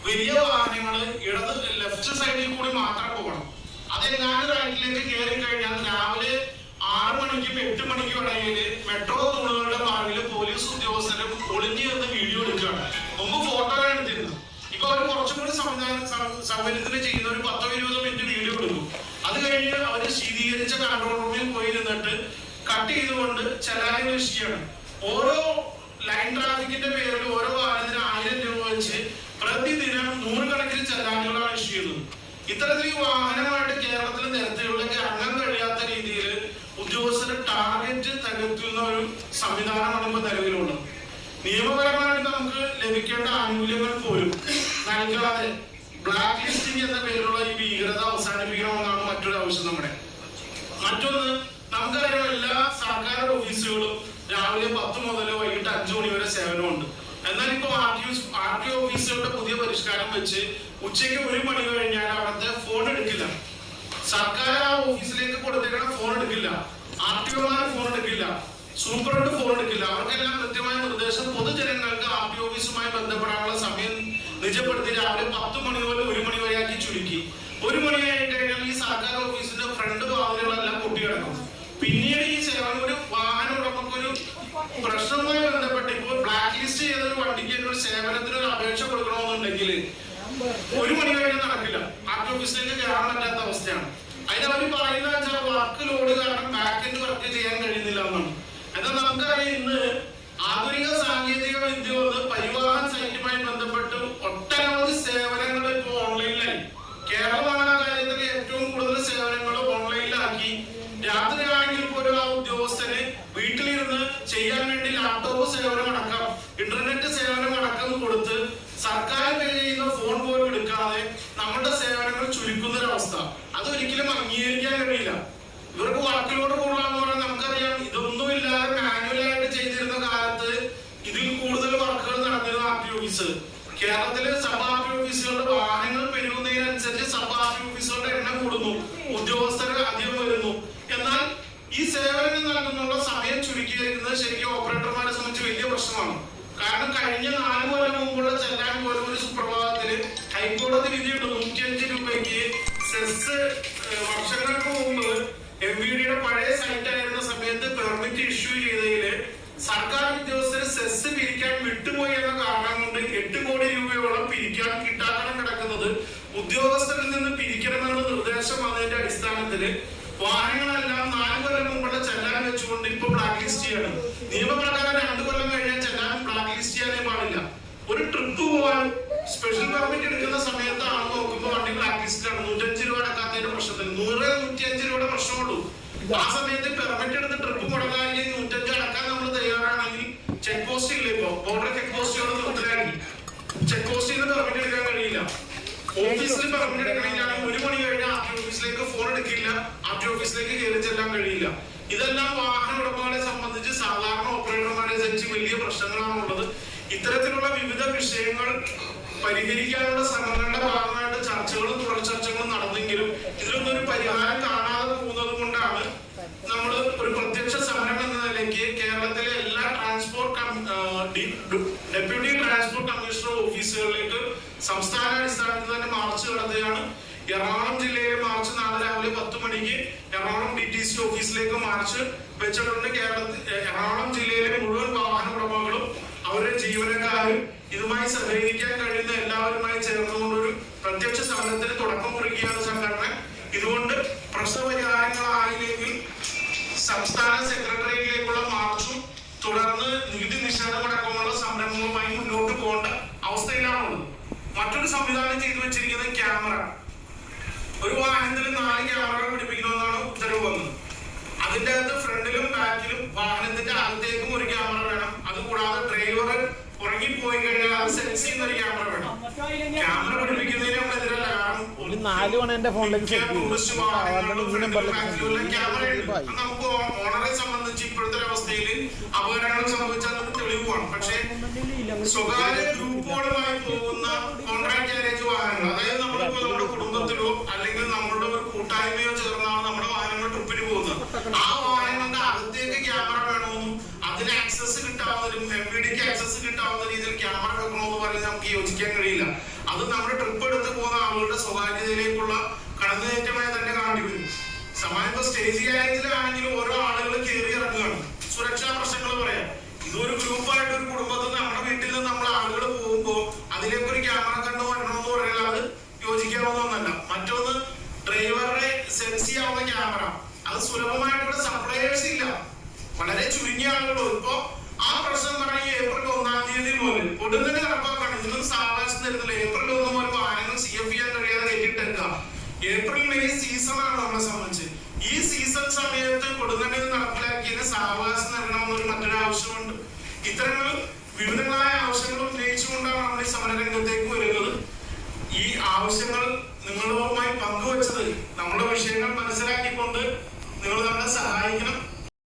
വലിയ വാഹനങ്ങൾ ലെഫ്റ്റ് സൈഡിൽ കൂടി മാത്രം പോകണം. അതെങ്ങാനും റൈറ്റിലേക്ക് കയറി കഴിഞ്ഞാൽ രാവിലെ 6 മണിക്കും 8 മണിക്കും ഇടയിൽ മെട്രോ തൂണുകളുടെ ഭാഗത്തിൽ പോലീസ് ഉദ്യോഗസ്ഥരും ഒളിഞ്ഞു നിന്ന് വീഡിയോ എടുക്കുകയാണ്. മുമ്പ് ഫോട്ടോ എടുത്തിരുന്നു. ഇപ്പൊ അവർ കുറച്ചും കൂടി സൗകര്യത്തിന് ചെയ്യുന്ന ഒരു 10-20 മിനിറ്റ് വീഡിയോ എടുക്കും. അത് കഴിഞ്ഞ് അവര് ശീതീകരിച്ച കൺട്രോൾ റൂമിൽ പോയിരുന്നിട്ട് കട്ട് ചെയ്തുകൊണ്ട് ചലാനുകൾ ഇഷ്ടിയാണ്. ഓരോ ലൈൻ ട്രാഫിക്കിന്റെ പേരിൽ ഓരോ വാഹനത്തിന് 1000 രൂപ വെച്ച് പ്രതിദിനം 100 കണക്കിന് ചലാനുകളാണ് ഇഷ്യൂ ചെയ്യുന്നത്. ഇത്തരത്തിൽ വാഹനമായിട്ട് കേരളത്തിൽ നിരത്തിലേക്ക് ഇറങ്ങാൻ കഴിയാത്ത രീതിയിൽ ഉദ്യോഗസ്ഥരുടെ ടാർഗറ്റ് തകർത്തുന്ന ഒരു സംവിധാനമാണ് ഇപ്പൊ നിലവിലുള്ളത്. നിയമപരമായിട്ട് നമുക്ക് ലഭിക്കേണ്ട ആനുകൂല്യങ്ങൾ പോലും നൽകാതെ ബ്ലാക്ക് ലിസ്റ്റിംഗ് എന്ന പേരിലുള്ള ഈ ഭീകരത അവസാനിപ്പിക്കണമെന്നാണ് മറ്റൊരു ആവശ്യം നമ്മുടെ. മറ്റൊന്ന്, നമുക്കറിയാം എല്ലാ സർക്കാർ ഓഫീസുകളും രാവിലെ 10 മുതൽ വൈകിട്ട് 5 മണി വരെ സേവനമുണ്ട്. എന്നാൽ ഇപ്പൊ ആർടി ഓഫീസുകളുടെ പുതിയ പരിഷ്കാരം വെച്ച് ഉച്ചയ്ക്ക് 1 മണി കഴിഞ്ഞാൽ അവിടുത്തെ ഫോൺ എടുക്കില്ല. സർക്കാർ ആ ഓഫീസിലേക്ക് കൊടുത്തേക്കണ ഫോൺ എടുക്കില്ല, ആർടിഒമാർ ഫോൺ എടുക്കില്ല, സൂപ്രണ്ട് ഫോൺ എടുക്കില്ല. അവർക്കെല്ലാം കൃത്യമായ നിർദ്ദേശം പൊതുജനങ്ങൾക്ക് ആർടി ഓഫീസുമായി ബന്ധപ്പെടാനുള്ള സമയം നിജപ്പെടുത്തി രാവിലെ 10 മണി മുതൽ 1 മണി വരെ ആക്കി ചുരുക്കി. 1 മണി കഴിഞ്ഞാൽ ഈ സർക്കാർ ഓഫീസിന്റെ ഫ്രണ്ട് വാതിലുകളെല്ലാം പൊട്ടിക്കിടക്കും. പിന്നീട് ഈ സേവനം ഒരു വാഹന ഉടമക്കൊരു പ്രശ്നവുമായി ബന്ധപ്പെട്ട് ഇപ്പോൾ ബ്ലാക്ക് ലിസ്റ്റ് ചെയ്ത ഒരു വണ്ടിക്ക് ഒരു സേവനത്തിന് ഒരു അപേക്ഷ കൊടുക്കണമെന്നുണ്ടെങ്കിൽ 1 മണി കഴിഞ്ഞാൽ നടക്കില്ല. ആർടി ഓഫീസിലേക്ക് കയറാൻ പറ്റാത്ത അവസ്ഥയാണ്. അതിന് അവർ പറയുന്ന വർക്ക് ലോഡ് കാരണം ബാക്ക് വർക്ക് ചെയ്യാൻ കഴിയുന്നില്ല എന്നാണ്. എന്നാൽ നമുക്കറിയാം ഇന്ന് ആധുനിക സാങ്കേതിക വിദ്യ കൊണ്ട് പരിവാഹൻ സൈറ്റുമായി ബന്ധപ്പെട്ട് ഒട്ടനവധി സേവനങ്ങൾ ഇപ്പോൾ ഓൺലൈനിലായി. കേരളമാണ് ആ കാര്യത്തിൽ ഏറ്റവും കൂടുതൽ സേവനങ്ങൾ ഓൺലൈനിലാക്കി. രാത്രിയാണെങ്കിൽ പോലും ആ ഉദ്യോഗസ്ഥന് വീട്ടിലിരുന്ന് ചെയ്യാൻ വേണ്ടി ലാപ്ടോപ്പ് സേവനം അടക്കം ഇന്റർനെറ്റ് സേവനം അടക്കം കൊടുത്ത് സർക്കാർ പേ ചെയ്യുന്ന ഫോൺ പോലും എടുക്കാതെ നമ്മുടെ സേവനങ്ങൾ ചുരുക്കുന്ന ഒരു അവസ്ഥ അതൊരിക്കലും അംഗീകരിക്കാൻ കഴിയില്ല. ഇവർക്ക് വർക്കിലോട് കൂടുതലാന്ന് പറഞ്ഞാൽ നമുക്കറിയാം ഇതൊന്നുമില്ലാതെ മാനുവലായിട്ട് ചെയ്തിരുന്ന കാലത്ത് ഇതിൽ കൂടുതൽ വർക്കുകൾ നടന്നിരുന്ന ആർടി ഓഫീസ്. കേരളത്തിലെ സബ് ആർടി ഓഫീസുകളുടെ വാഹനങ്ങൾ പെരുകുന്നതിനനുസരിച്ച് സബ് ആർടി ഓഫീസുകളുടെ എണ്ണം കൂടുന്നു, ഉദ്യോഗസ്ഥർ അധികം വരുന്നു. എന്നാൽ ഈ സേവനങ്ങൾ നൽകുന്നുള്ള സമയം ചുരുക്കിയിരിക്കുന്നത് ശരിക്കും ഓപ്പറേറ്റർമാരെ സംബന്ധിച്ച് വലിയ പ്രശ്നമാണ്. കാരണം കഴിഞ്ഞ 4 കൊല്ലം മുമ്പുള്ള ചെല്ലാൻ പോലും ഒരു സുപ്രഭാതത്തില് ഹൈക്കോടതി വിധിയുണ്ട് 105 രൂപയ്ക്ക് സെസ്. വർഷങ്ങൾക്ക് മുമ്പ് MVDയുടെ പഴയ സൈറ്റ് ആയിരുന്ന സമയത്ത് പെർമിറ്റ് ഇഷ്യൂ ചെയ്തതില് സർക്കാർ ഉദ്യോഗസ്ഥർ സെസ് പിരിക്കാൻ വിട്ടുപോയി എന്ന കാരണം കൊണ്ട് 8 കോടി രൂപയോളം പിരിക്കാൻ കിട്ടാക്കണം കിടക്കുന്നത് ഉദ്യോഗസ്ഥരിൽ നിന്ന് പിരിക്കണമെന്ന നിർദ്ദേശം വന്നതിന്റെ അടിസ്ഥാനത്തില് വാഹനങ്ങളെല്ലാം 4 കൊല്ലം മുമ്പുള്ള ചെല്ലാൻ വെച്ചുകൊണ്ട് ഇപ്പൊ ബ്ലാക്ക് ലിസ്റ്റ് ചെയ്യാണ്. നിയമപ്രകാരം 2 കൊല്ലം കഴിഞ്ഞാൽ ചെല്ലാൻ ബ്ലാക്ക് ലിസ്റ്റ് ചെയ്യാനേ പാടില്ല. ഒരു ട്രിപ്പ് പോകാൻ സ്പെഷ്യൽ പെർമിറ്റ് എടുക്കുന്ന സമയത്താണ് നോക്കുമ്പോൾ വണ്ടി ബ്ലാക്ക് ലിസ്റ്റിലാണ്. 105 രൂപ അടക്കാത്തതിന്റെ പ്രശ്നത്തിന് 100-105 രൂപയുടെ പ്രശ്നമുള്ളൂ. ആ സമയത്ത് പെർമിറ്റ് എടുത്ത് ട്രിപ്പ് മുടങ്ങാമെങ്കിൽ 105 അടക്കാൻ നമ്മൾ തയ്യാറാണെങ്കിൽ ചെക്ക് പോസ്റ്റ് ഇല്ല. ഇപ്പൊ ബോർഡർ ചെക്ക് പോസ്റ്റുകൾ നിർത്തലാക്കി. ചെക്ക് പോസ്റ്റിൽ നിന്ന് പെർമിറ്റ് എടുക്കാൻ കഴിയില്ല. ഓഫീസിൽ പെർമിറ്റ് എടുക്കണമെങ്കിൽ 1 മണി കഴിഞ്ഞാൽ ആർടി ഓഫീസിലേക്ക് ഫോൺ എടുക്കില്ല, ആർടി ഓഫീസിലേക്ക് കയറി ചെല്ലാൻ കഴിയില്ല. ഇതെല്ലാം വാഹന ഉടമകളെ സംബന്ധിച്ച് സാധാരണ ഓപ്പറേറ്റർമാരെ സംബന്ധിച്ച് വലിയ പ്രശ്നങ്ങളാണുള്ളത്. ഇത്തരത്തിലുള്ള വിവിധ വിഷയങ്ങൾ പരിഹരിക്കാനുള്ള ശ്രമങ്ങളുടെ ഭാഗമായിട്ട് ചർച്ചകളും തുടർ ചർച്ചകളും നടന്നെങ്കിലും ഇതിലൊന്നും ഒരു പരിഹാരം കാണാതെ പോകുന്നത് കൊണ്ടാണ് നമ്മൾ ഒരു പ്രത്യക്ഷ സമരം എന്ന നിലയ്ക്ക് കേരളത്തിലെ എല്ലാ ഡെപ്യൂട്ടി ട്രാൻസ്പോർട്ട് കമ്മീഷണർ ഓഫീസുകളിലേക്ക് സംസ്ഥാന അടിസ്ഥാനത്തിൽ തന്നെ മാർച്ച് നടത്തുകയാണ്. എറണാകുളം ജില്ലയിലെ മാർച്ച് നാളെ രാവിലെ 10 മണിക്ക് എറണാകുളം DTC ഓഫീസിലേക്ക് മാർച്ച് വെച്ചിട്ടുണ്ട്. എറണാകുളം ജില്ലയിലെ മുഴുവൻ വാഹന ഉടമകളും അവരുടെ ജീവനക്കാരും ഇതുമായി സഹകരിക്കാൻ കഴിയുന്ന എല്ലാവരുമായി ചേർന്നുകൊണ്ടൊരു പ്രത്യക്ഷ സമരത്തിന് തുടക്കം കുറിക്കുകയാണ് സംഘടന. ഇതുകൊണ്ട് പ്രശ്നപരിഹാരങ്ങളായില്ലെങ്കിൽ സംസ്ഥാന സെക്രട്ടേറിയറ്റിലേക്കുള്ള മാർച്ചും തുടർന്ന് നികുതി നിഷേധമടക്കമുള്ള സംരംഭങ്ങളുമായി മുന്നോട്ട് പോകേണ്ട അവസ്ഥയിലാണുള്ളത്. മറ്റൊരു സംവിധാനം ചെയ്തു വെച്ചിരിക്കുന്നത് ക്യാമറ. ഒരു വാഹനത്തിൽ 4 ക്യാമറകൾ പിടിപ്പിക്കണമെന്നാണ് ഉത്തരവ് വന്നത്. അതിന്റെ അകത്ത് ഫ്രണ്ടിലും ബാക്കിലും വാഹനത്തിന്റെ അകത്തേക്കും ഒരു ക്യാമറ വേണം. അതുകൂടാതെ ഡ്രൈവർ ഉറങ്ങിപ്പോയി കഴിഞ്ഞാൽ അത് സെൻസ് ചെയ്യുന്ന ഒരു ക്യാമറ വേണം. ക്യാമറ പിടിപ്പിക്കുന്നതിന് നമ്മളെതിരല്ല. കാരണം നമുക്ക് ഓണറെ സംബന്ധിച്ച് ഇപ്പോഴത്തെ അവസ്ഥയിൽ അപകടങ്ങൾ സംഭവിച്ചാൽ തെളിവാണ്. പക്ഷേ സ്വകാര്യ ഗ്രൂപ്പുകളുമായി പോകുന്ന കോൺട്രാക്ട് ഗാരേജ് വാഹനങ്ങൾ, അതായത് നമ്മളിപ്പോ നമ്മുടെ കുടുംബത്തിലോ അല്ലെങ്കിൽ നമ്മളുടെ ഒരു കൂട്ടായ്മയോ ചേർന്നാണ് നമ്മുടെ വാഹനങ്ങൾ ട്രിപ്പിന് പോകുന്നത്. ആ വാഹനങ്ങളുടെ അകത്തേക്ക് ക്യാമറ വേണമെന്നും അതിന് ആക്സസ് കിട്ടാവുന്നതിനും IPDക്ക് ആക്സസ് കിട്ടാവുന്ന രീതിയിൽ ക്യാമറ വെക്കണമെന്ന് പറയുന്നത് നമുക്ക് യോജിക്കാൻ കഴിയില്ല. അത് നമ്മുടെ ട്രിപ്പ് എടുത്ത് പോകുന്ന ആളുകളുടെ സ്വകാര്യതയിലേക്കുള്ള കടന്നുകയറ്റമായി തന്നെ കാണേണ്ടി വരും. സമാനത്തെ സ്റ്റേജ് കാര്യത്തിലാണെങ്കിലും ഓരോ ആളുകൾ കയറി ഇറങ്ങുകയാണ്. സുരക്ഷാ പ്രശ്നങ്ങൾ പറയാം. ഇതൊരു ഗ്രൂപ്പായിട്ട് ഒരു കുടുംബത്തിൽ നമ്മുടെ വീട്ടിൽ നിന്ന് നമ്മൾ ആളുകൾ പോകുമ്പോൾ അതിലേക്ക് ഒരു ക്യാമറ കണ്ടു വരണമെന്ന് പറഞ്ഞാൽ അത് യോജിക്കാവുന്ന ഒന്നല്ല. മറ്റൊന്ന്, ഡ്രൈവറുടെ സെൻസ് ചെയ്യാവുന്ന ക്യാമറ അത് സുലഭമായിട്ട് സപ്ലൈയേഴ്സ് ഇല്ല, വളരെ ചുരുങ്ങിയ ആളുകളും. ഇപ്പോ ആ പ്രശ്നം പറഞ്ഞ ഏപ്രിൽ 1-ാം തീയതി മുതൽ ഉടനെ നടപ്പാക്കാണ്. ഇതിനൊന്നും സാവകാശം തരുന്നില്ല. ഏപ്രിൽ 1 മുതൽ വാഹനങ്ങൾ CF ചെയ്യാൻ കഴിയാതെ കയറ്റിട്ടെടുക്കുക. April May സീസണാണ് നമ്മളെ സംബന്ധിച്ച്. ഈ സീസൺ സമയത്ത് കൊടുങ്ങല്ലൂരിൽ നടപ്പിലാക്കിയതിന് സാവകാശം നൽകണമെന്നൊരു മറ്റൊരു ആവശ്യമുണ്ട്. ഇത്തരങ്ങൾ വിവിധങ്ങളായ ആവശ്യങ്ങൾ ഉന്നയിച്ചുകൊണ്ടാണ് നമ്മൾ ഈ സമരരംഗത്തേക്ക് വരുന്നത്. ഈ ആവശ്യങ്ങൾ നിങ്ങളുമായി പങ്കുവച്ചത് നമ്മുടെ വിഷയങ്ങൾ മനസ്സിലാക്കിക്കൊണ്ട് നിങ്ങൾ നമ്മളെ സഹായിക്കണം.